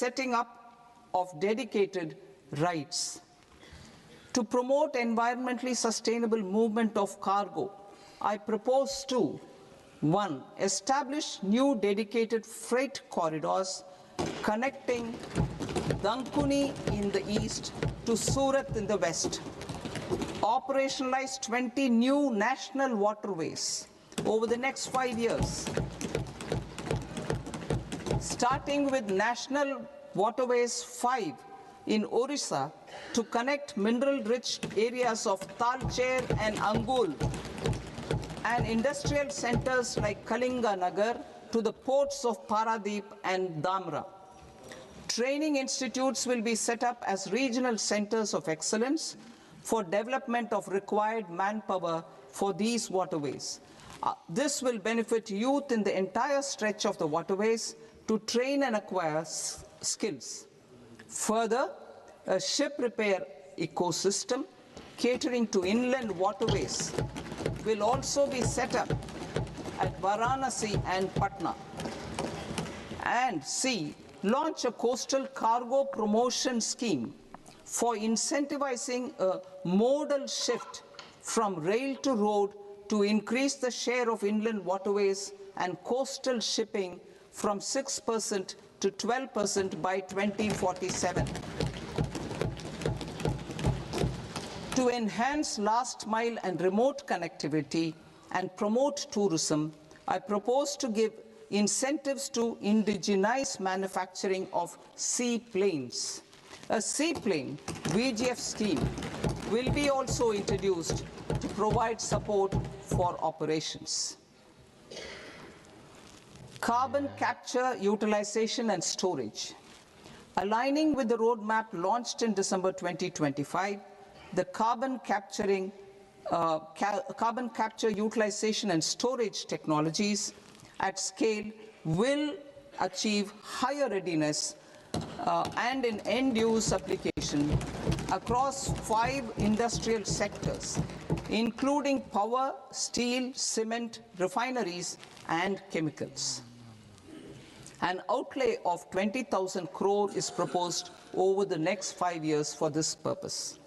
setting up of dedicated rides. To promote environmentally sustainable movement of cargo, I propose to 1. Establish new dedicated freight corridors connecting Dankuni in the east to Surat in the west. Operationalize 20 new national waterways over the next 5 years, starting with National Waterways 5 in Orissa to connect mineral-rich areas of Talcher and Angul and industrial centers like Kalinga Nagar to the ports of Paradeep and Dhamra. Training institutes will be set up as regional centers of excellence for development of required manpower for these waterways. This will benefit youth in the entire stretch of the waterways to train and acquire skills. Further, a ship repair ecosystem catering to inland waterways will also be set up at Varanasi and Patna. And C, launch a coastal cargo promotion scheme for incentivizing a modal shift from rail to road to increase the share of inland waterways and coastal shipping from 6% to 12% by 2047. To enhance last mile and remote connectivity and promote tourism, I propose to give incentives to indigenize manufacturing of seaplanes. A seaplane BuDGET scheme will be also introduced to provide support for operations. Carbon capture, utilization and storage. Aligning with the roadmap launched in December 2025, the carbon capture, utilization and storage technologies at scale will achieve higher readiness and in end-use application across 5 industrial sectors, including power, steel, cement, refineries, and chemicals. An outlay of 20,000 crore is proposed over the next 5 years for this purpose.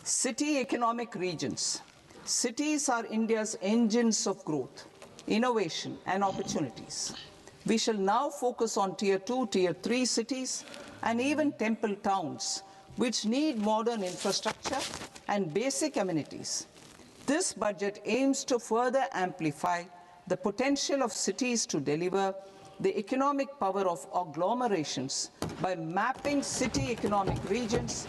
City economic regions. Cities are India's engines of growth, innovation, and opportunities. We shall now focus on Tier 2, Tier 3 cities, and even temple towns, which need modern infrastructure and basic amenities. This budget aims to further amplify the potential of cities to deliver the economic power of agglomerations by mapping city economic regions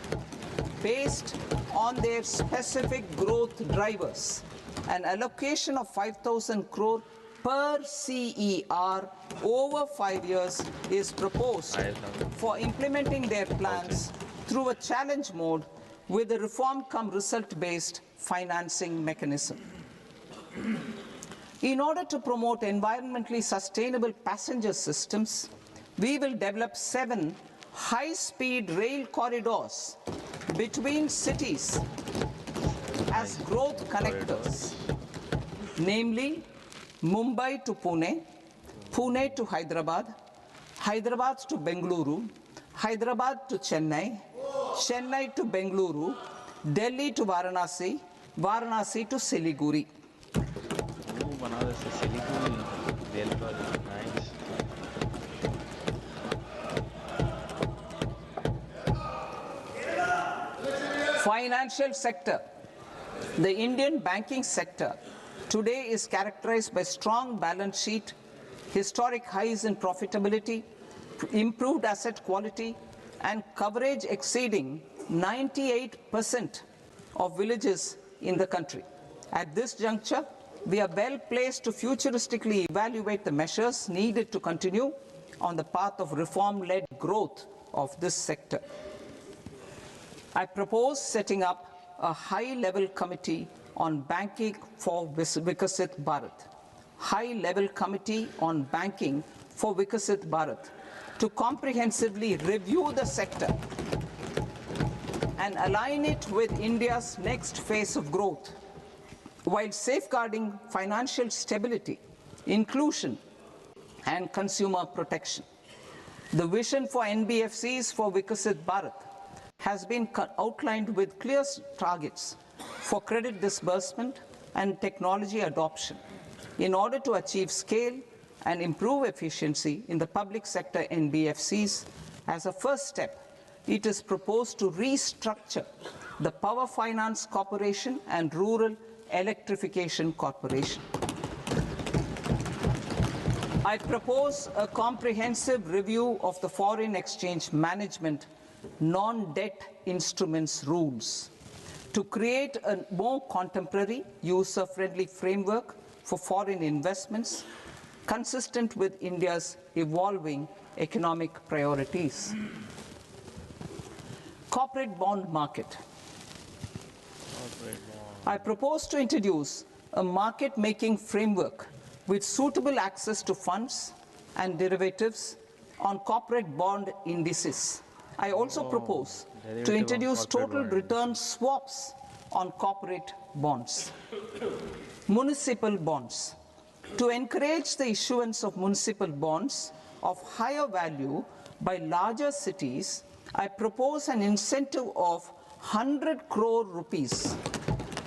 based on their specific growth drivers. An allocation of 5,000 crore per CER over 5 years is proposed for implementing their plans through a challenge mode with a reform-cum-result-based financing mechanism. In order to promote environmentally sustainable passenger systems, we will develop 7 high-speed rail corridors between cities as growth connectors, namely Mumbai to Pune, Pune to Hyderabad, Hyderabad to Bengaluru, Hyderabad to Chennai, Chennai to Bengaluru, Delhi to Varanasi, Varanasi to Siliguri. Financial sector. The Indian banking sector today is characterized by strong balance sheet, historic highs in profitability, improved asset quality, and coverage exceeding 98% of villages in the country. At this juncture, we are well placed to futuristically evaluate the measures needed to continue on the path of reform-led growth of this sector. I propose setting up a high-level committee on banking for Vikasit Bharat. High-level committee on banking for Vikasit Bharat to comprehensively review the sector and align it with India's next phase of growth, while safeguarding financial stability, inclusion, and consumer protection. The vision for NBFCs for Viksit Bharat has been outlined with clear targets for credit disbursement and technology adoption in order to achieve scale and improve efficiency in the public sector NBFCs. As a first step, it is proposed to restructure the Power Finance Corporation and Rural Electrification Corporation. I propose a comprehensive review of the foreign exchange management non-debt instruments rules to create a more contemporary, user-friendly framework for foreign investments consistent with India's evolving economic priorities. Corporate bond market. I propose to introduce a market-making framework with suitable access to funds and derivatives on corporate bond indices. I also propose to introduce total return swaps on corporate bonds. Municipal bonds. To encourage the issuance of municipal bonds of higher value by larger cities, I propose an incentive of 100 crore rupees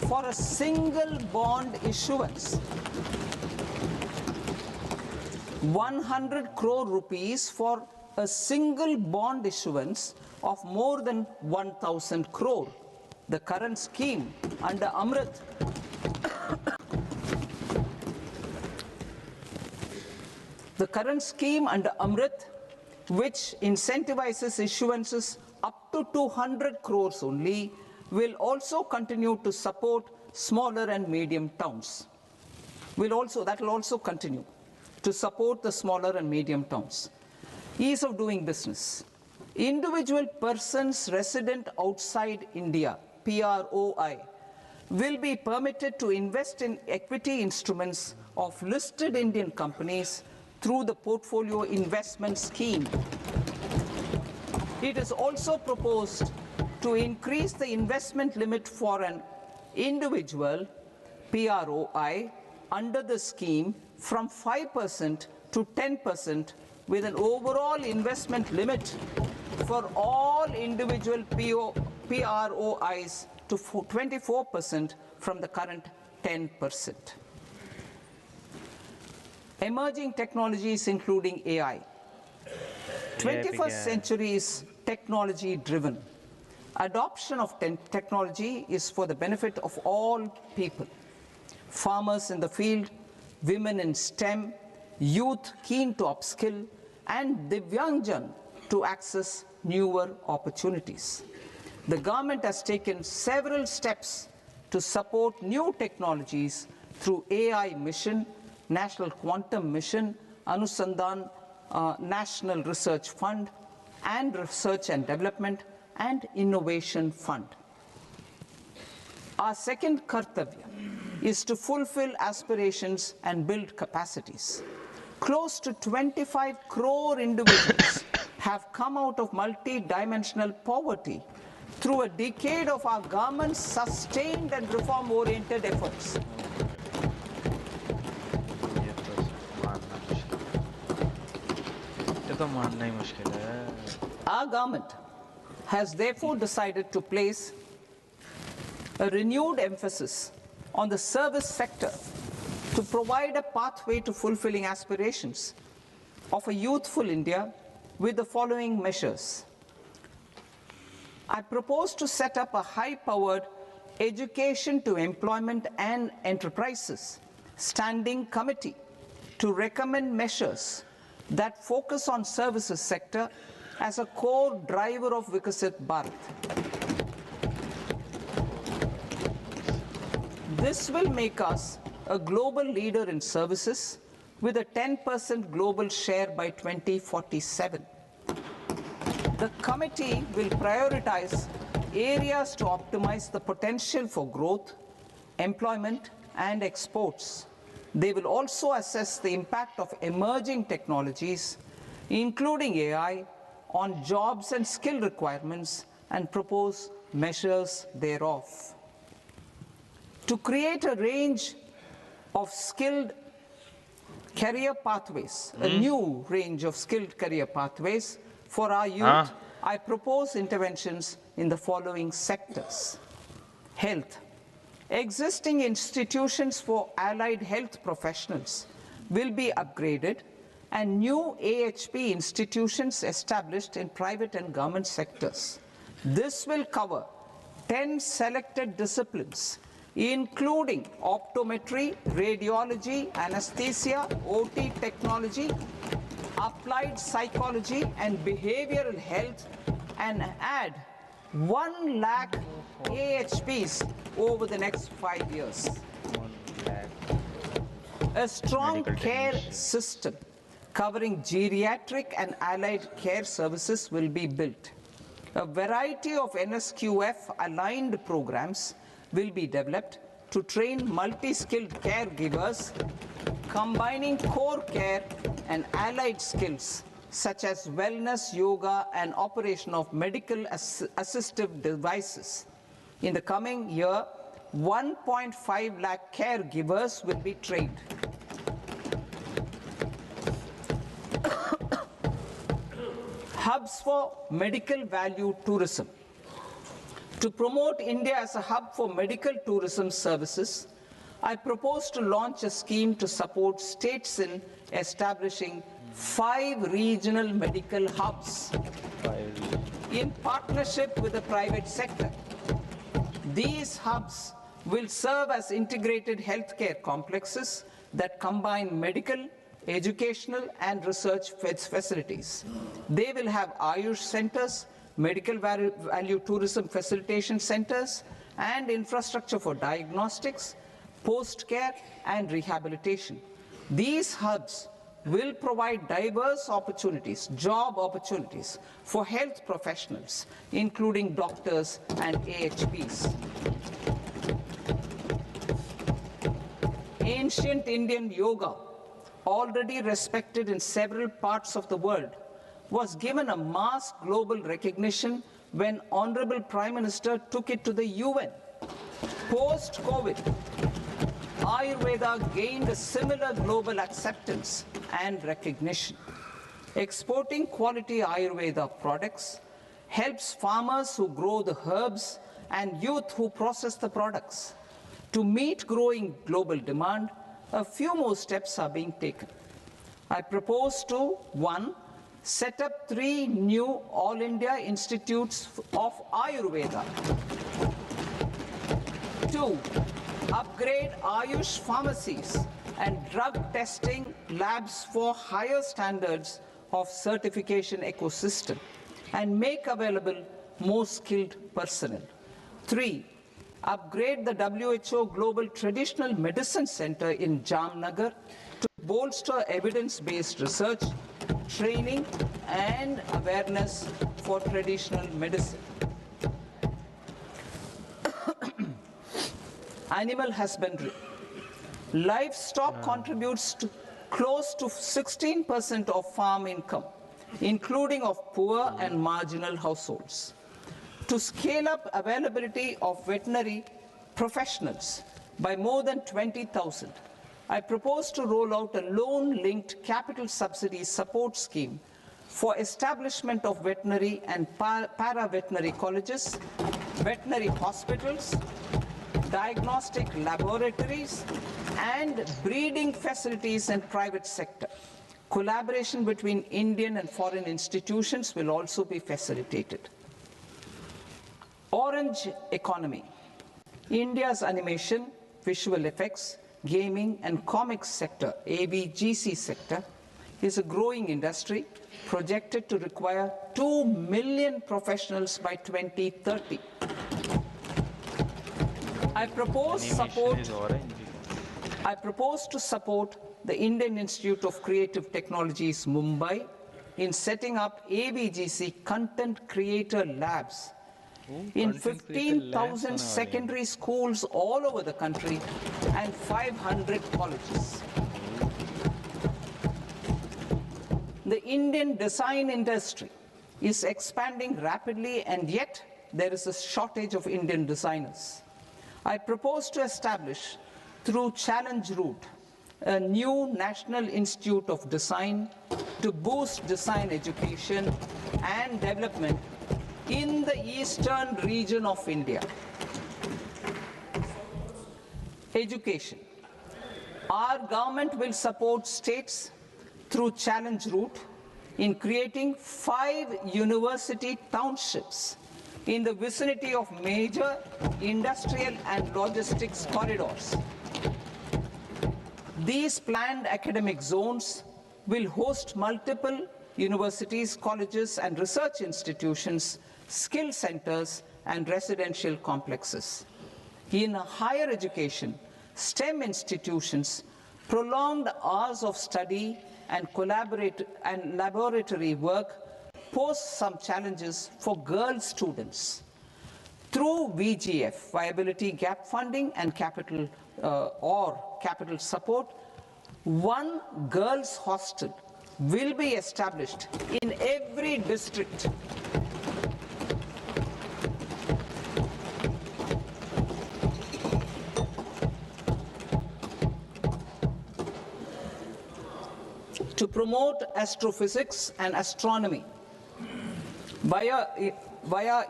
for a single bond issuance. 100 crore rupees for a single bond issuance of more than 1,000 crore. The current scheme under Amrit which incentivizes issuances up to 200 crores only, will also continue to support smaller and medium towns. That will also continue to support the smaller and medium towns. Ease of doing business. Individual persons resident outside India, PROI, will be permitted to invest in equity instruments of listed Indian companies through the portfolio investment scheme. It is also proposed to increase the investment limit for an individual PROI under the scheme from 5% to 10%, with an overall investment limit for all individual PROIs to 24% from the current 10%. Emerging technologies including AI. 21st century is technology driven. Adoption of technology is for the benefit of all people. Farmers in the field, women in STEM, youth keen to upskill, and Divyangjan to access newer opportunities. The government has taken several steps to support new technologies through AI Mission, National Quantum Mission, Anusandhan National Research Fund, and Research and Development and Innovation Fund. Our second kartavya is to fulfill aspirations and build capacities. Close to 25 crore individuals have come out of multi-dimensional poverty through a decade of our government's sustained and reform-oriented efforts. Our government has therefore decided to place a renewed emphasis on the service sector to provide a pathway to fulfilling aspirations of a youthful India with the following measures. I propose to set up a high-powered education to employment and enterprises standing committee to recommend measures that focus on services sector as a core driver of Viksit Bharat. This will make us a global leader in services with a 10% global share by 2047. The committee will prioritize areas to optimize the potential for growth, employment, and exports. They will also assess the impact of emerging technologies, including AI, on jobs and skill requirements and propose measures thereof. To create a range of skilled Career pathways, a new range of skilled career pathways for our youth. I propose interventions in the following sectors. Health. Existing institutions for allied health professionals will be upgraded and new AHP institutions established in private and government sectors. This will cover 10 selected disciplines, including optometry, radiology, anesthesia, OT technology, applied psychology and behavioral health, and add 1 lakh AHPs over the next 5 years. A strong care system covering geriatric and allied care services will be built. A variety of NSQF-aligned programs will be developed to train multi-skilled caregivers, combining core care and allied skills such as wellness, yoga, and operation of medical assistive devices. In the coming year, 1.5 lakh caregivers will be trained. Hubs for medical value tourism. To promote India as a hub for medical tourism services, I propose to launch a scheme to support states in establishing 5 regional medical hubs in partnership with the private sector. These hubs will serve as integrated healthcare complexes that combine medical, educational, and research facilities. They will have Ayush centers, medical value tourism facilitation centers, and infrastructure for diagnostics, post-care, and rehabilitation. These hubs will provide diverse opportunities, job opportunities for health professionals, including doctors and AHPs. Ancient Indian yoga, already respected in several parts of the world, was given a mass global recognition when Honorable Prime Minister took it to the UN. Post-COVID, Ayurveda gained a similar global acceptance and recognition. Exporting quality Ayurveda products helps farmers who grow the herbs and youth who process the products. To meet growing global demand, a few more steps are being taken. I propose to, 1, set up 3 new All India Institutes of Ayurveda. 2, upgrade Ayush pharmacies and drug testing labs for higher standards of certification ecosystem and make available more skilled personnel. 3, upgrade the WHO Global Traditional Medicine Center in Jamnagar to bolster evidence-based research, training, and awareness for traditional medicine. Animal husbandry. Livestock contributes to close to 16% of farm income, including of poor and marginal households. To scale up availability of veterinary professionals by more than 20,000, I propose to roll out a loan-linked capital subsidy support scheme for establishment of veterinary and para-veterinary colleges, veterinary hospitals, diagnostic laboratories, and breeding facilities in private sector. Collaboration between Indian and foreign institutions will also be facilitated. Orange economy. India's animation, visual effects, gaming and comics sector, ABGC sector, is a growing industry projected to require 2 million professionals by 2030. I propose to support the Indian Institute of Creative Technologies, Mumbai, in setting up ABGC content creator labs in 15,000 secondary schools all over the country and 500 colleges. The Indian design industry is expanding rapidly, and yet there is a shortage of Indian designers. I propose to establish, through Challenge Route, a new National Institute of Design to boost design education and development in the eastern region of India. Education. Our government will support states through challenge route in creating 5 university townships in the vicinity of major industrial and logistics corridors. These planned academic zones will host multiple universities, colleges, and research institutions, skill centers, and residential complexes. In higher education, STEM institutions, prolonged hours of study and laboratory work pose some challenges for girl students. Through BuDGET, viability gap funding and capital support, one girls' hostel will be established in every district. To promote astrophysics and astronomy via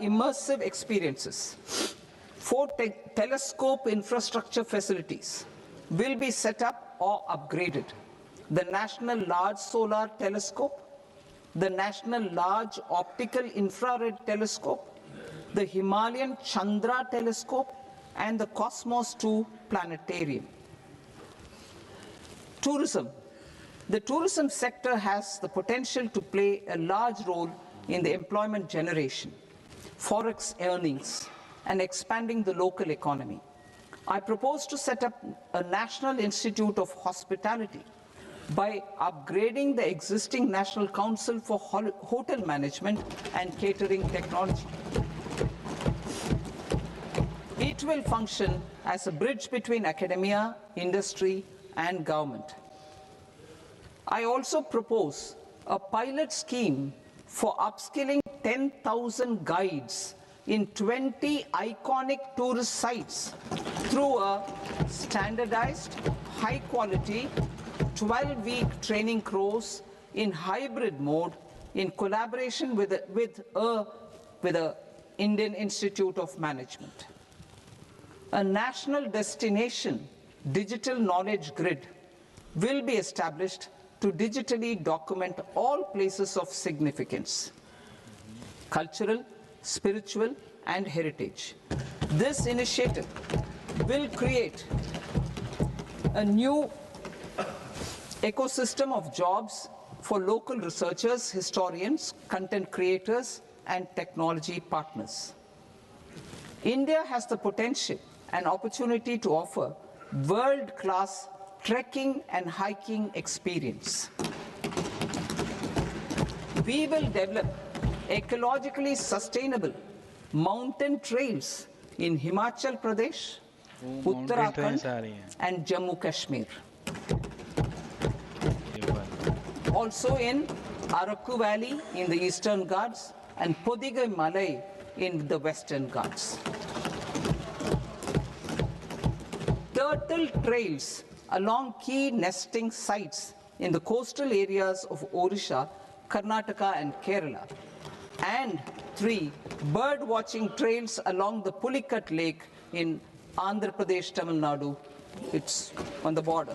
immersive experiences. 4 telescope infrastructure facilities will be set up or upgraded. The National Large Solar Telescope, the National Large Optical Infrared Telescope, the Himalayan Chandra Telescope, and the Cosmos 2 Planetarium. Tourism. The tourism sector has the potential to play a large role in the employment generation, forex earnings, and expanding the local economy. I propose to set up a National Institute of Hospitality by upgrading the existing National Council for Hotel Management and Catering Technology. It will function as a bridge between academia, industry, and government. I also propose a pilot scheme for upskilling 10,000 guides in 20 iconic tourist sites through a standardized, high-quality, 12-week training course in hybrid mode in collaboration with the Indian Institute of Management. A national destination digital knowledge grid will be established to digitally document all places of significance, cultural, spiritual, and heritage. This initiative will create a new ecosystem of jobs for local researchers, historians, content creators, and technology partners. India has the potential and opportunity to offer world-class trekking and hiking experience. We will develop ecologically sustainable mountain trails in Himachal Pradesh, Uttarakhand, and Jammu Kashmir. Also in Araku Valley in the Eastern Ghats and Podigai Malai in the Western Ghats. Turtle trails along key nesting sites in the coastal areas of Odisha, Karnataka, and Kerala. And 3 bird watching trails along the Pulikat Lake in Andhra Pradesh, Tamil Nadu. It's on the border.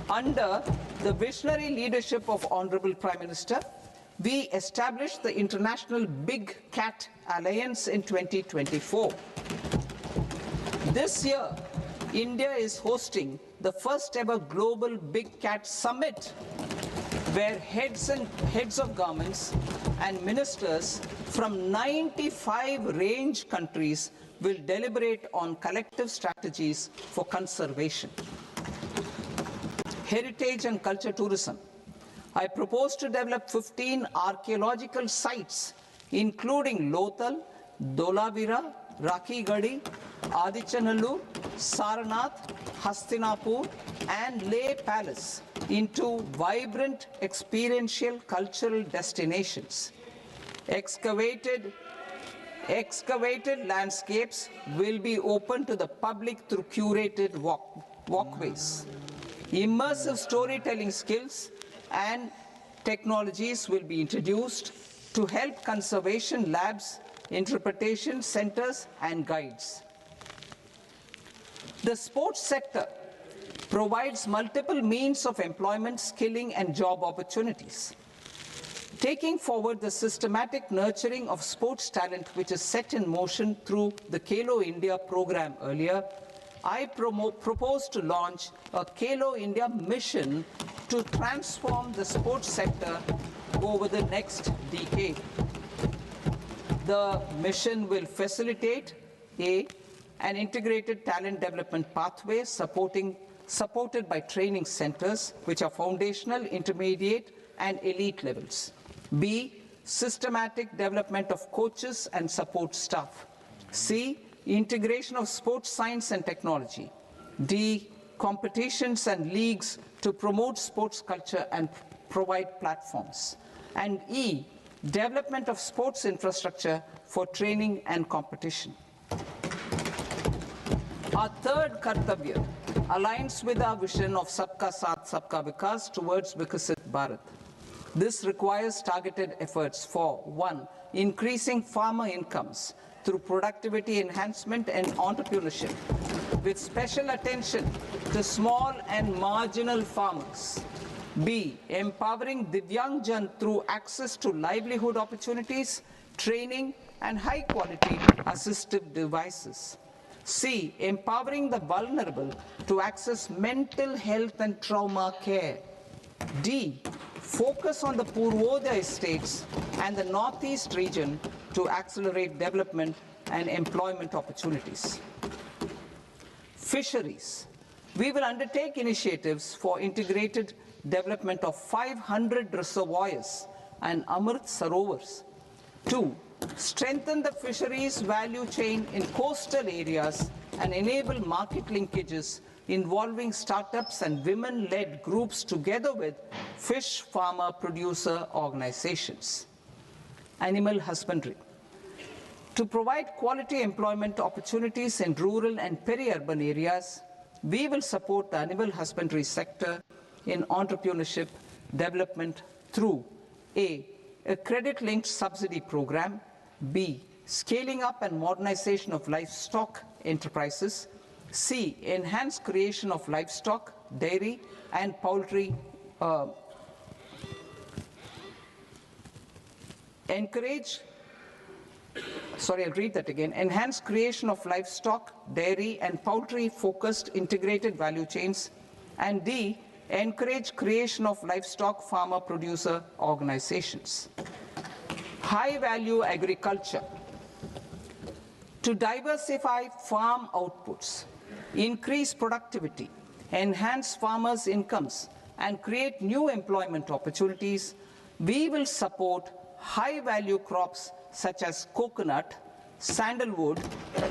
Under the visionary leadership of Honorable Prime Minister, we established the International Big Cat Alliance in 2024. This year, India is hosting the first ever Global Big Cat Summit, where heads of governments and ministers from 95 range countries will deliberate on collective strategies for conservation. Heritage and culture tourism. I propose to develop 15 archaeological sites, including Lothal, Dolavira, Rakigadi, Adichanallur, Saranath, Hastinapur, and Leh Palace into vibrant experiential cultural destinations. Excavated landscapes will be open to the public through curated walkways. Immersive storytelling skills and technologies will be introduced to help conservation labs, interpretation centers, and guides. The sports sector provides multiple means of employment, skilling, and job opportunities. Taking forward the systematic nurturing of sports talent, which is set in motion through the Khelo India program earlier, I propose to launch a Khelo India mission to transform the sports sector over the next decade. The mission will facilitate an integrated talent development pathway supported by training centers, which are foundational, intermediate, and elite levels. B, systematic development of coaches and support staff. C, integration of sports science and technology. D, competitions and leagues to promote sports culture and provide platforms. And E, development of sports infrastructure for training and competition. Our third Kartavya aligns with our vision of Sabka Saath, Sabka Vikas towards Vikasit Bharat. This requires targeted efforts for 1. Increasing farmer incomes through productivity enhancement and entrepreneurship, with special attention to small and marginal farmers. B. Empowering Divyangjan through access to livelihood opportunities, training, and high-quality assistive devices. C. Empowering the vulnerable to access mental health and trauma care. D. Focus on the Purvodaya states and the Northeast region to accelerate development and employment opportunities. Fisheries. We will undertake initiatives for integrated development of 500 reservoirs and Amrit Sarovars. 2. Strengthen the fisheries value chain in coastal areas and enable market linkages involving startups and women-led groups together with fish farmer producer organizations. Animal husbandry. To provide quality employment opportunities in rural and peri-urban areas, we will support the animal husbandry sector in entrepreneurship development through A credit-linked subsidy program, B, scaling up and modernization of livestock enterprises, C, enhanced creation of livestock, dairy, and poultry, enhanced creation of livestock, dairy, and poultry-focused integrated value chains, and D, encourage creation of livestock farmer-producer organizations. High-value agriculture. To diversify farm outputs, increase productivity, enhance farmers' incomes, and create new employment opportunities, we will support high-value crops such as coconut, sandalwood,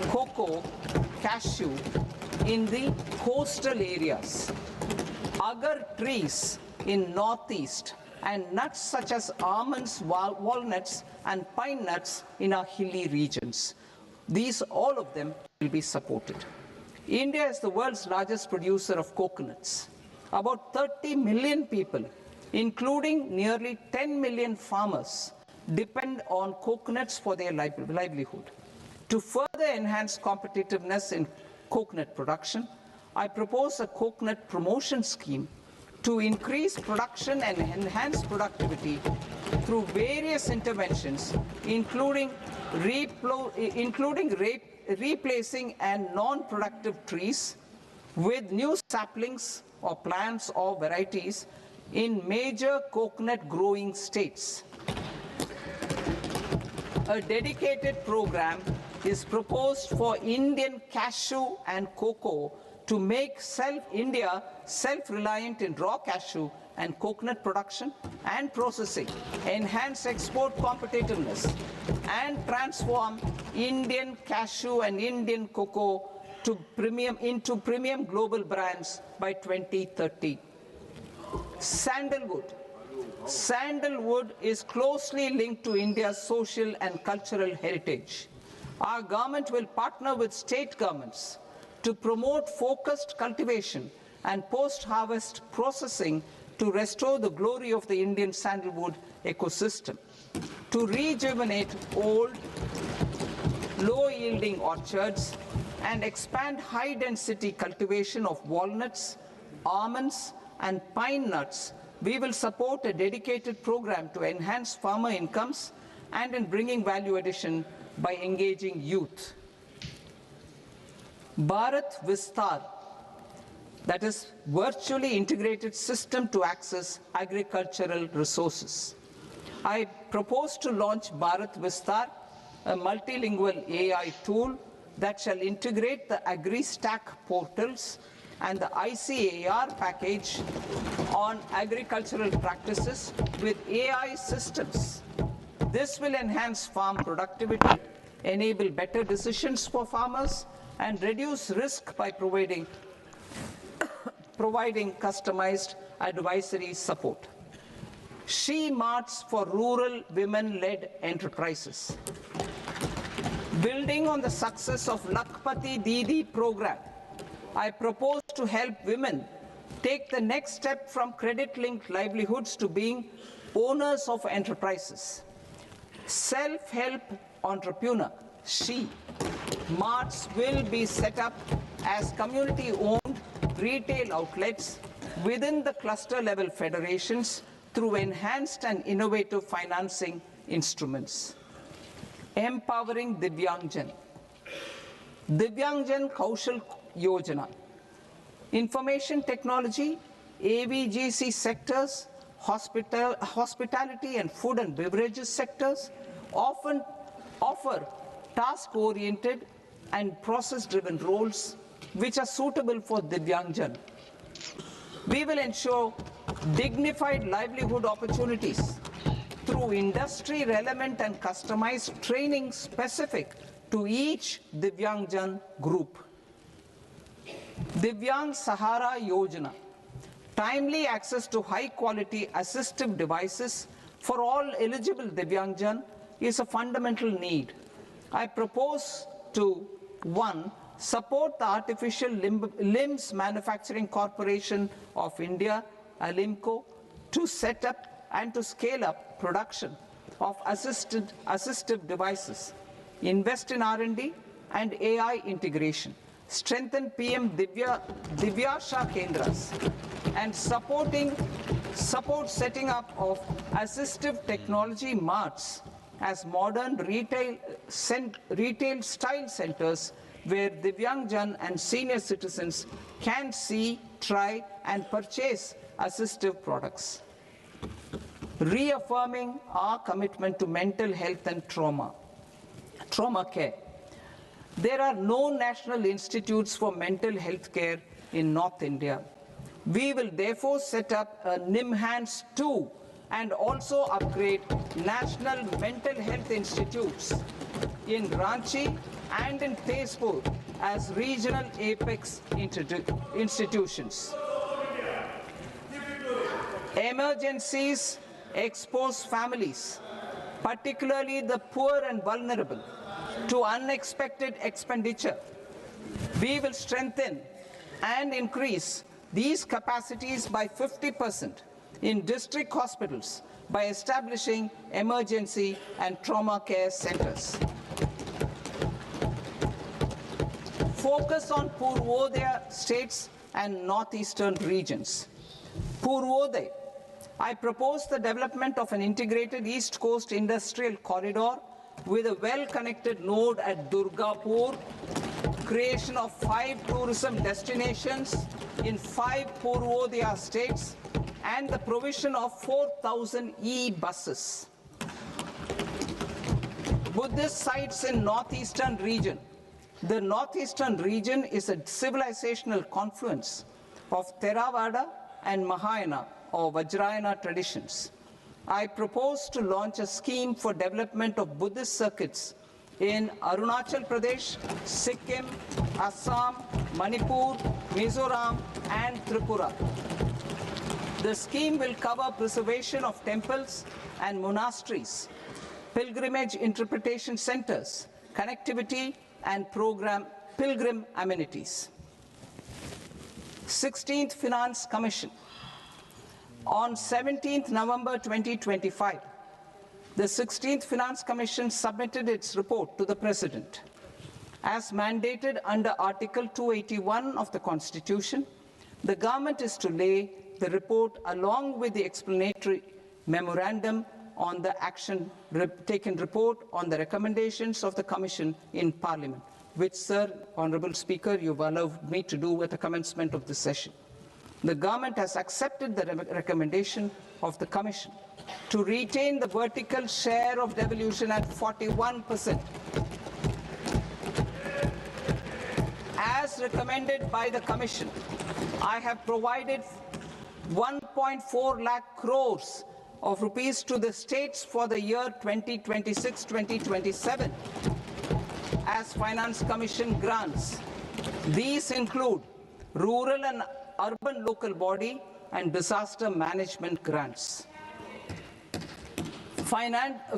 cocoa, cashew in the coastal areas, agar trees in Northeast, and nuts such as almonds, walnuts, and pine nuts in our hilly regions. These, all of them, will be supported. India is the world's largest producer of coconuts. About 30 million people, including nearly 10 million farmers, depend on coconuts for their livelihood. To further enhance competitiveness in coconut production, I propose a coconut promotion scheme to increase production and enhance productivity through various interventions, including replacing and non-productive trees with new saplings or plants or varieties in major coconut growing states. A dedicated program is proposed for Indian cashew and cocoa to make India self-reliant in raw cashew and coconut production and processing, enhance export competitiveness, and transform Indian cashew and Indian cocoa into premium global brands by 2030. Sandalwood. Sandalwood is closely linked to India's social and cultural heritage. Our government will partner with state governments to promote focused cultivation and post-harvest processing to restore the glory of the Indian sandalwood ecosystem, to rejuvenate old, low-yielding orchards and expand high-density cultivation of walnuts, almonds, and pine nuts. We will support a dedicated program to enhance farmer incomes and in bringing value addition by engaging youth. Bharat Vistar, that is virtually integrated system to access agricultural resources. I propose to launch Bharat Vistar, a multilingual AI tool that shall integrate the AgriStack portals and the ICAR package on agricultural practices with AI systems. This will enhance farm productivity, enable better decisions for farmers, and reduce risk by providing customized advisory support. She Marts for rural women-led enterprises. Building on the success of Lakpati Didi program, I propose to help women take the next step from credit-linked livelihoods to being owners of enterprises. Self-help entrepreneur, She Marts will be set up as community-owned retail outlets within the cluster-level federations through enhanced and innovative financing instruments. Empowering Divyangjan. Divyangjan Kaushal Yojana. Information technology, AVGC sectors, hospitality and food and beverages sectors often offer task-oriented and process-driven roles which are suitable for Divyangjan. We will ensure dignified livelihood opportunities through industry-relevant and customized training specific to each Divyangjan group. Divyang Sahara Yojana. Timely access to high-quality assistive devices for all eligible Divyangjan is a fundamental need. I propose to 1. Support the Artificial Limbs Manufacturing Corporation of India, ALIMCO, to set up and to scale up production of assistive devices, invest in R&D and AI integration, strengthen PM Divyasha Kendras, and support setting up of assistive technology marts as modern retail style centers where Divyangjan and senior citizens can see, try and purchase assistive products. Reaffirming our commitment to mental health and trauma care. There are no national institutes for mental health care in North India. We will therefore set up a NIMHANS 2 and also upgrade national mental health institutes in Ranchi and in Tezpur as regional apex institutions. Emergencies expose families, particularly the poor and vulnerable, to unexpected expenditure. We will strengthen and increase these capacities by 50% in district hospitals by establishing emergency and trauma care centers. Focus on Purvodaya states and northeastern regions. Purvodaya. I propose the development of an integrated East Coast industrial corridor with a well-connected node at Durgapur, creation of 5 tourism destinations in 5 Purvodaya states, and the provision of 4,000 e-buses. Buddhist sites in northeastern region. The northeastern region is a civilizational confluence of Theravada and Mahayana or Vajrayana traditions. I propose to launch a scheme for development of Buddhist circuits in Arunachal Pradesh, Sikkim, Assam, Manipur, Mizoram, and Tripura. The scheme will cover preservation of temples and monasteries, pilgrimage interpretation centers, connectivity, and pilgrim amenities. 16th Finance Commission. On 17th November 2025, the 16th Finance Commission submitted its report to the President. As mandated under Article 281 of the Constitution, the government is to lay the report along with the explanatory memorandum on the action taken report on the recommendations of the Commission in Parliament, which, Sir, Honourable Speaker, you've allowed me to do at the commencement of this session. The government has accepted the recommendation of the Commission to retain the vertical share of devolution at 41%. As recommended by the Commission, I have provided 1.4 lakh crores of rupees to the states for the year 2026-2027 as Finance Commission grants. These include rural and urban local body and disaster management grants.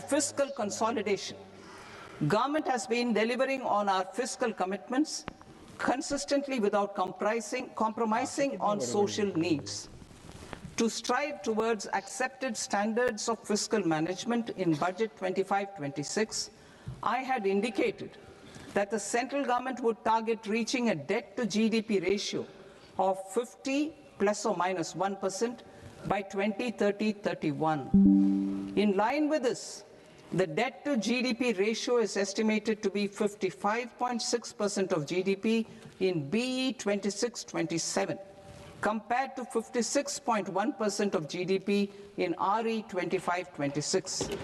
Fiscal consolidation. Government has been delivering on our fiscal commitments consistently without compromising on social needs. To strive towards accepted standards of fiscal management in Budget 25-26, I had indicated that the central government would target reaching a debt to GDP ratio of 50 plus or minus 1% by 2030-31. In line with this, the debt to GDP ratio is estimated to be 55.6% of GDP in BE 26-27, compared to 56.1% of GDP in RE 25-26.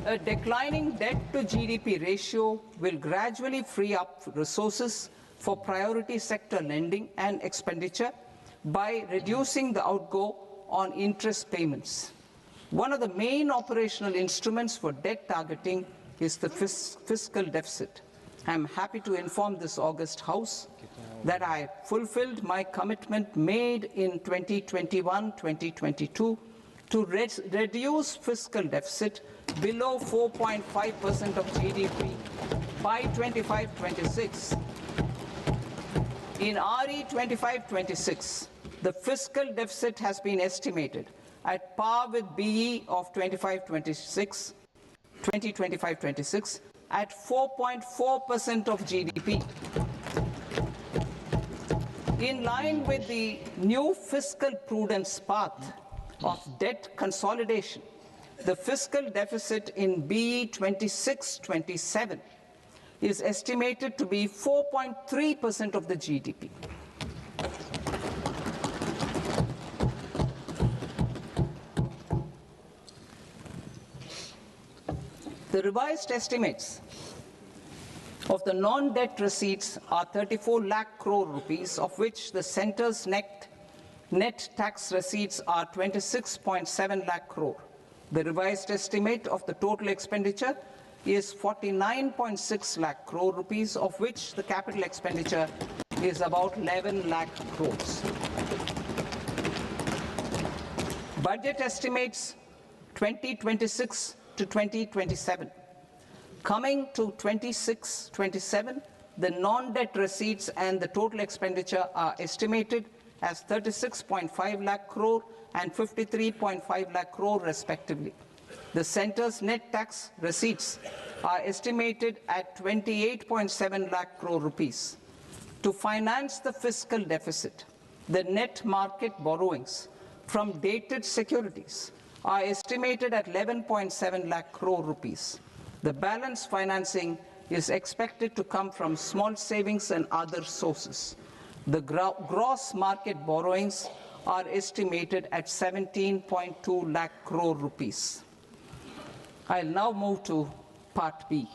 A declining debt to GDP ratio will gradually free up resources for priority sector lending and expenditure by reducing the outgo on interest payments. One of the main operational instruments for debt targeting is the fiscal deficit. I am happy to inform this august House that I fulfilled my commitment made in 2021-2022 to reduce fiscal deficit below 4.5% of GDP by 25-26. In RE 25-26, the fiscal deficit has been estimated at par with BE of 2025-26 at 4.4% of GDP. In line with the new fiscal prudence path of debt consolidation, the fiscal deficit in BE 26-27 is estimated to be 4.3% of the GDP. The revised estimates of the non-debt receipts are 34 lakh crore rupees, of which the centre's net tax receipts are 26.7 lakh crore. The revised estimate of the total expenditure is 49.6 lakh crore rupees, of which the capital expenditure is about 11 lakh crores. Budget estimates 2026 to 2027. Coming to 26-27, the non-debt receipts and the total expenditure are estimated as 36.5 lakh crore and 53.5 lakh crore respectively. The centre's net tax receipts are estimated at 28.7 lakh crore rupees. To finance the fiscal deficit, the net market borrowings from dated securities are estimated at 11.7 lakh crore rupees. The balance financing is expected to come from small savings and other sources. The gross market borrowings are estimated at 17.2 lakh crore rupees. I'll now move to Part B.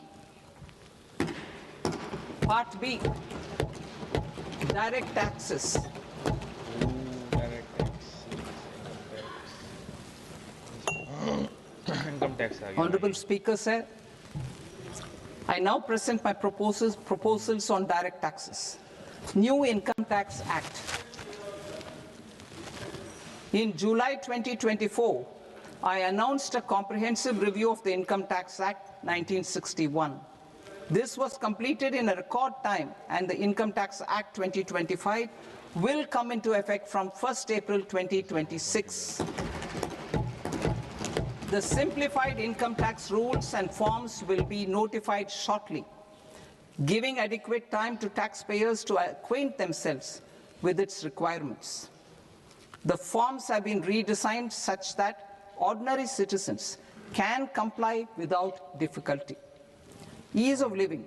Part B, direct taxes. Income tax. Honorable Speaker, sir, I now present my proposals on direct taxes. New Income Tax Act. In July 2024, I announced a comprehensive review of the Income Tax Act 1961. This was completed in a record time, and the Income Tax Act 2025 will come into effect from 1st April 2026. The simplified income tax rules and forms will be notified shortly, giving adequate time to taxpayers to acquaint themselves with its requirements. The forms have been redesigned such that ordinary citizens can comply without difficulty. Ease of living.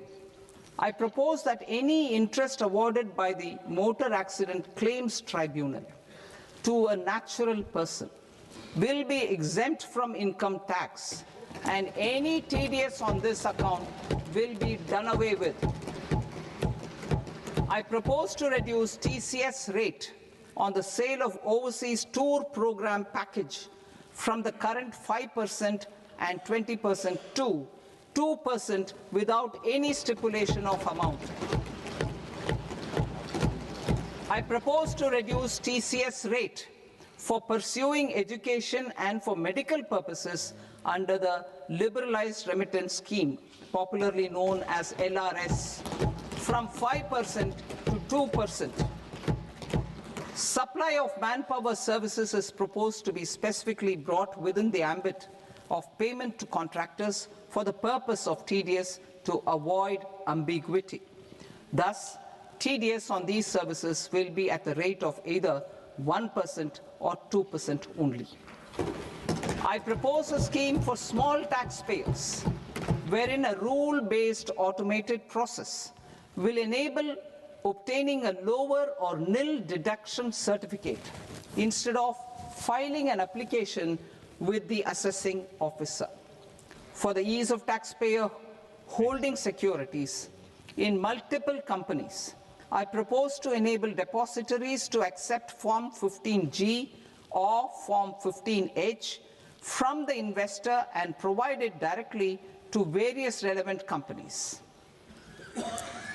I propose that any interest awarded by the Motor Accident Claims Tribunal to a natural person will be exempt from income tax, and any TDS on this account will be done away with. I propose to reduce TCS rate on the sale of overseas tour program package from the current 5% and 20% to 2% without any stipulation of amount. I propose to reduce TCS rate for pursuing education and for medical purposes under the Liberalized Remittance Scheme, popularly known as LRS, from 5% to 2%. Supply of manpower services is proposed to be specifically brought within the ambit of payment to contractors for the purpose of TDS to avoid ambiguity. Thus, TDS on these services will be at the rate of either 1% or 2% only. I propose a scheme for small taxpayers, wherein a rule-based automated process will enable obtaining a lower or nil deduction certificate instead of filing an application with the assessing officer. For the ease of taxpayer holding securities in multiple companies, I propose to enable depositories to accept Form 15G or Form 15H from the investor and provide it directly to various relevant companies.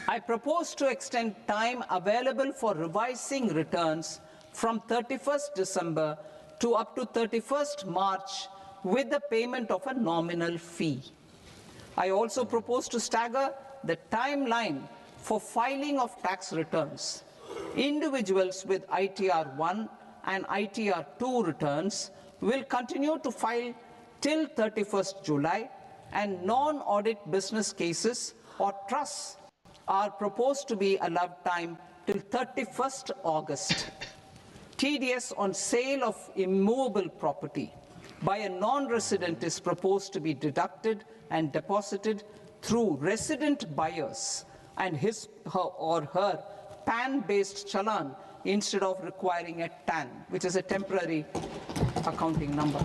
I propose to extend time available for revising returns from 31st December to up to 31st March with the payment of a nominal fee. I also propose to stagger the timeline for filing of tax returns. Individuals with ITR 1 and ITR 2 returns will continue to file till 31st July, and non-audit business cases or trusts are proposed to be allowed time till 31st August. TDS on sale of immovable property by a non-resident is proposed to be deducted and deposited through resident buyers and his or her PAN-based challan instead of requiring a TAN, which is a temporary accounting number.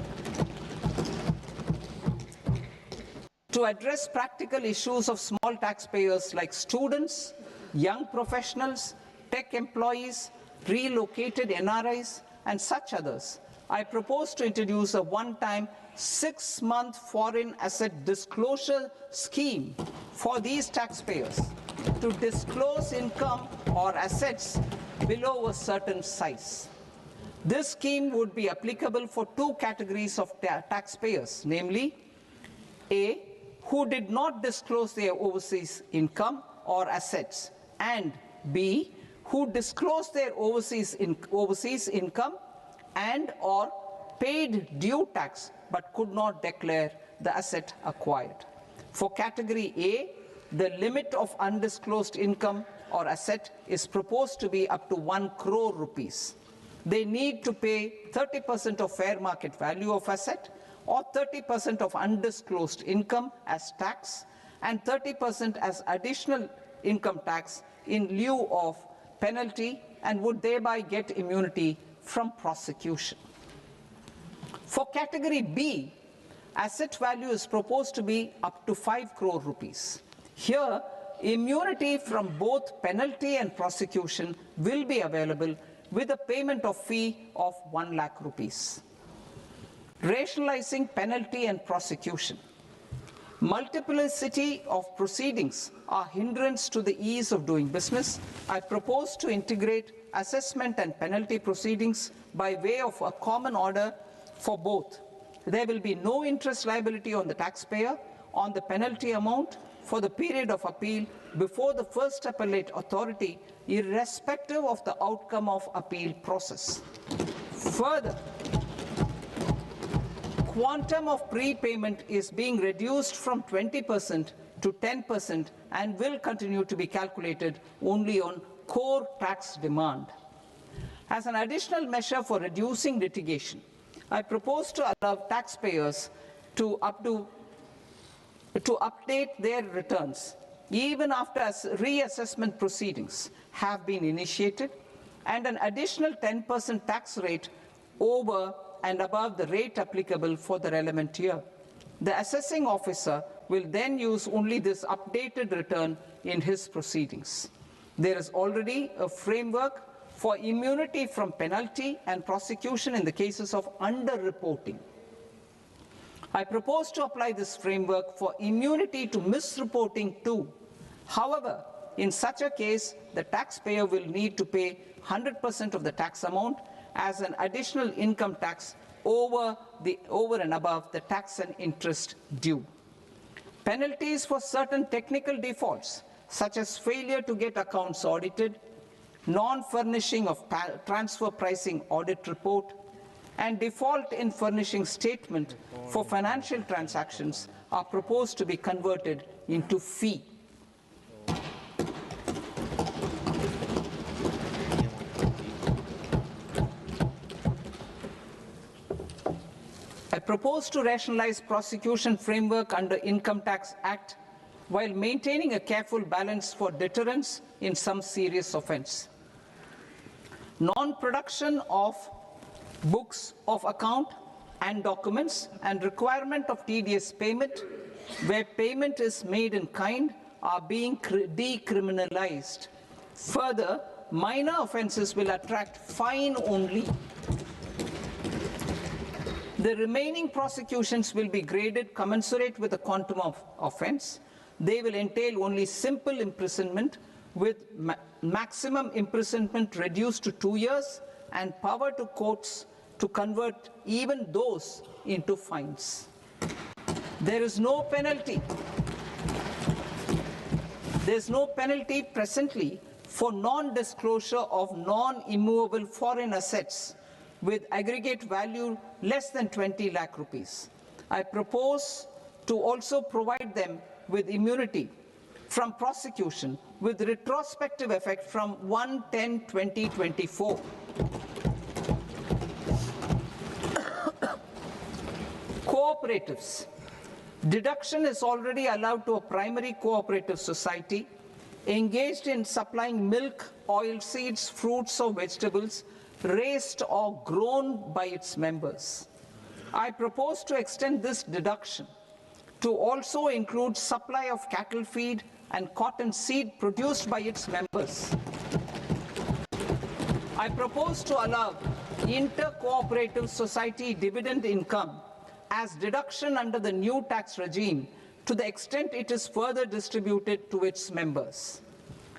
To address practical issues of small taxpayers like students, young professionals, tech employees, relocated NRIs, and such others, I propose to introduce a one-time 6-month foreign asset disclosure scheme for these taxpayers to disclose income or assets below a certain size. This scheme would be applicable for two categories of taxpayers, namely, A, who did not disclose their overseas income or assets, and B, who disclosed their overseas income and or paid due tax but could not declare the asset acquired. For category A, the limit of undisclosed income or asset is proposed to be up to 1 crore rupees. They need to pay 30% of fair market value of asset or 30% of undisclosed income as tax and 30% as additional income tax in lieu of penalty, and would thereby get immunity from prosecution. For category B, asset value is proposed to be up to 5 crore rupees. Here, immunity from both penalty and prosecution will be available with a payment of fee of 1 lakh rupees. Rationalizing penalty and prosecution. Multiplicity of proceedings are hindrance to the ease of doing business. I propose to integrate assessment and penalty proceedings by way of a common order for both. There will be no interest liability on the taxpayer on the penalty amount for the period of appeal before the first appellate authority, irrespective of the outcome of appeal process. Further, quantum of prepayment is being reduced from 20% to 10% and will continue to be calculated only on core tax demand. As an additional measure for reducing litigation, I propose to allow taxpayers to update their returns even after reassessment proceedings have been initiated, and an additional 10% tax rate over and above the rate applicable for the relevant year. The assessing officer will then use only this updated return in his proceedings. There is already a framework for immunity from penalty and prosecution in the cases of underreporting. I propose to apply this framework for immunity to misreporting too. However, in such a case, the taxpayer will need to pay 100% of the tax amount as an additional income tax over and above the tax and interest due. Penalties for certain technical defaults, such as failure to get accounts audited, non-furnishing of transfer pricing audit report, and default in furnishing statement for financial transactions, are proposed to be converted into fee. I propose to rationalize prosecution framework under Income Tax Act while maintaining a careful balance for deterrence in some serious offence. Non-production of books of account and documents and requirement of TDS payment where payment is made in kind are being decriminalized. Further, minor offences will attract fine only. The remaining prosecutions will be graded commensurate with the quantum of offence. They will entail only simple imprisonment with maximum imprisonment reduced to 2 years and power to courts to convert even those into fines. There is no penalty. There is no penalty presently for non-disclosure of non-immovable foreign assets with aggregate value less than 20 lakh rupees. I propose to also provide them with immunity from prosecution with retrospective effect from 1/10/2024. Cooperatives. Deduction is already allowed to a primary cooperative society engaged in supplying milk, oilseeds, fruits or vegetables raised or grown by its members. I propose to extend this deduction to also include supply of cattle feed and cotton seed produced by its members. I propose to allow inter-cooperative society dividend income as deduction under the new tax regime to the extent it is further distributed to its members.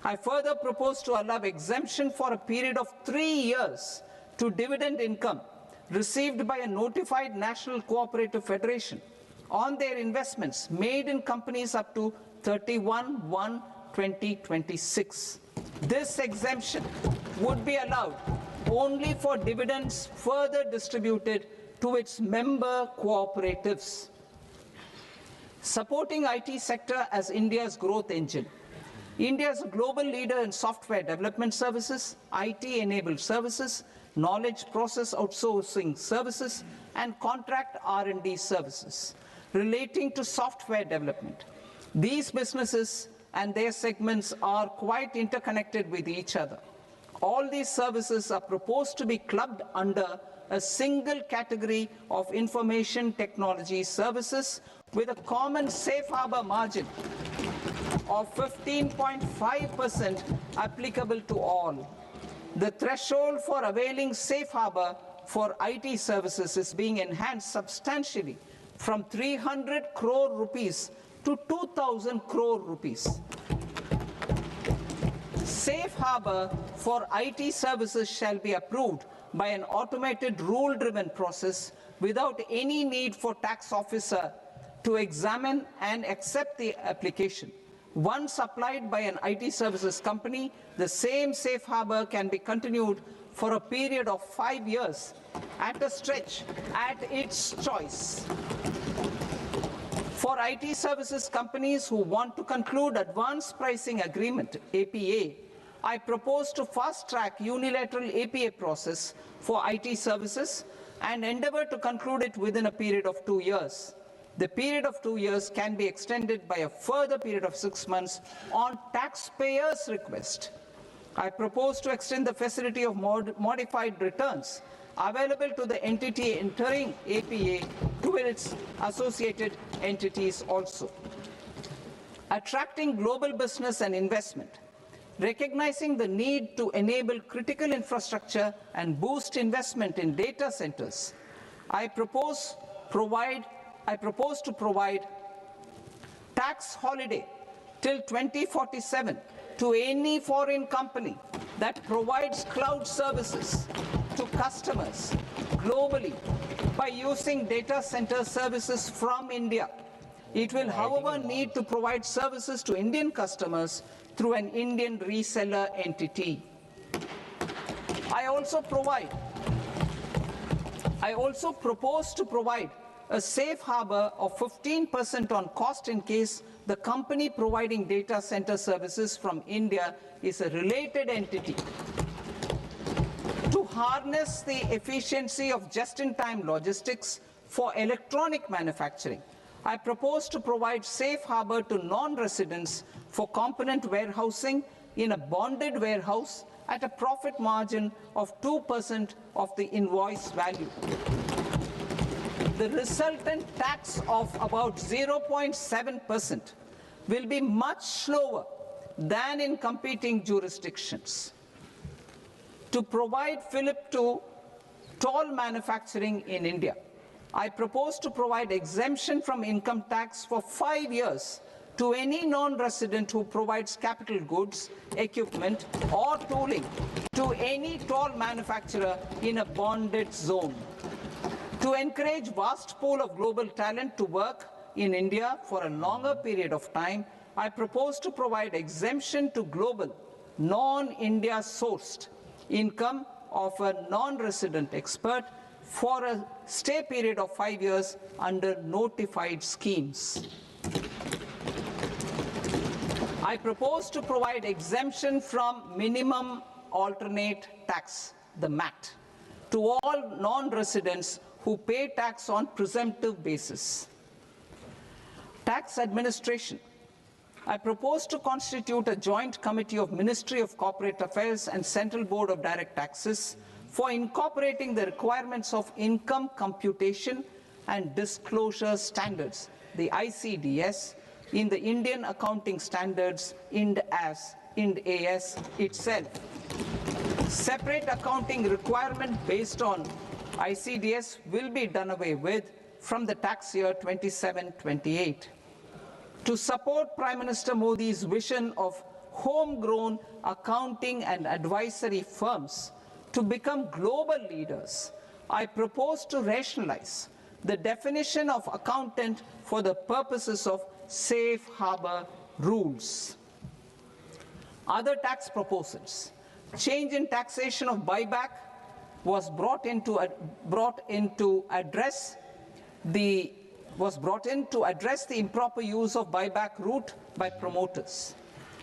I further propose to allow exemption for a period of 3 years to dividend income received by a notified national cooperative federation on their investments made in companies up to 31/1/2026. This exemption would be allowed only for dividends further distributed to its member cooperatives. Supporting IT sector as India's growth engine. India is a global leader in software development services, IT-enabled services, knowledge process outsourcing services, and contract R&D services relating to software development. These businesses and their segments are quite interconnected with each other. All these services are proposed to be clubbed under a single category of information technology services with a common safe harbor margin of 15.5% applicable to all. The threshold for availing safe harbor for IT services is being enhanced substantially from 300 crore rupees to 2,000 crore rupees. Safe harbor for IT services shall be approved by an automated rule-driven process without any need for tax officer to examine and accept the application. Once applied by an IT services company, the same safe harbor can be continued for a period of 5 years at a stretch at its choice. For IT services companies who want to conclude Advanced Pricing Agreement, APA, I propose to fast-track unilateral APA process for IT services and endeavor to conclude it within a period of 2 years. The period of 2 years can be extended by a further period of 6 months on taxpayers' request. I propose to extend the facility of modified returns available to the entity entering APA to its associated entities also. Attracting global business and investment. Recognizing the need to enable critical infrastructure and boost investment in data centers, I propose to provide tax holiday till 2047 to any foreign company that provides cloud services to customers globally by using data center services from India. It will, however, need to provide services to Indian customers through an Indian reseller entity. I also propose to provide a safe harbor of 15% on cost in case the company providing data center services from India is a related entity. To harness the efficiency of just-in-time logistics for electronic manufacturing, I propose to provide safe harbor to non-residents for component warehousing in a bonded warehouse at a profit margin of 2% of the invoice value. The resultant tax of about 0.7% will be much lower than in competing jurisdictions. To provide fillip to toll manufacturing in India, I propose to provide exemption from income tax for 5 years to any non-resident who provides capital goods, equipment, or tooling to any toll manufacturer in a bonded zone. To encourage vast pool of global talent to work in India for a longer period of time, I propose to provide exemption to global, non-India sourced income of a non-resident expert for a stay period of 5 years under notified schemes. I propose to provide exemption from minimum alternate tax, the MAT, to all non-residents who pay tax on presumptive basis. Tax administration. I propose to constitute a joint committee of Ministry of Corporate Affairs and Central Board of Direct Taxes for incorporating the requirements of income computation and disclosure standards, the ICDS, in the Indian Accounting Standards, IND AS itself. Separate accounting requirement based on ICDS will be done away with from the tax year 27-28. To support Prime Minister Modi's vision of homegrown accounting and advisory firms to become global leaders, I propose to rationalize the definition of accountant for the purposes of safe harbor rules. Other tax proposals. Change in taxation of buyback was brought in to address the improper use of buyback route by promoters.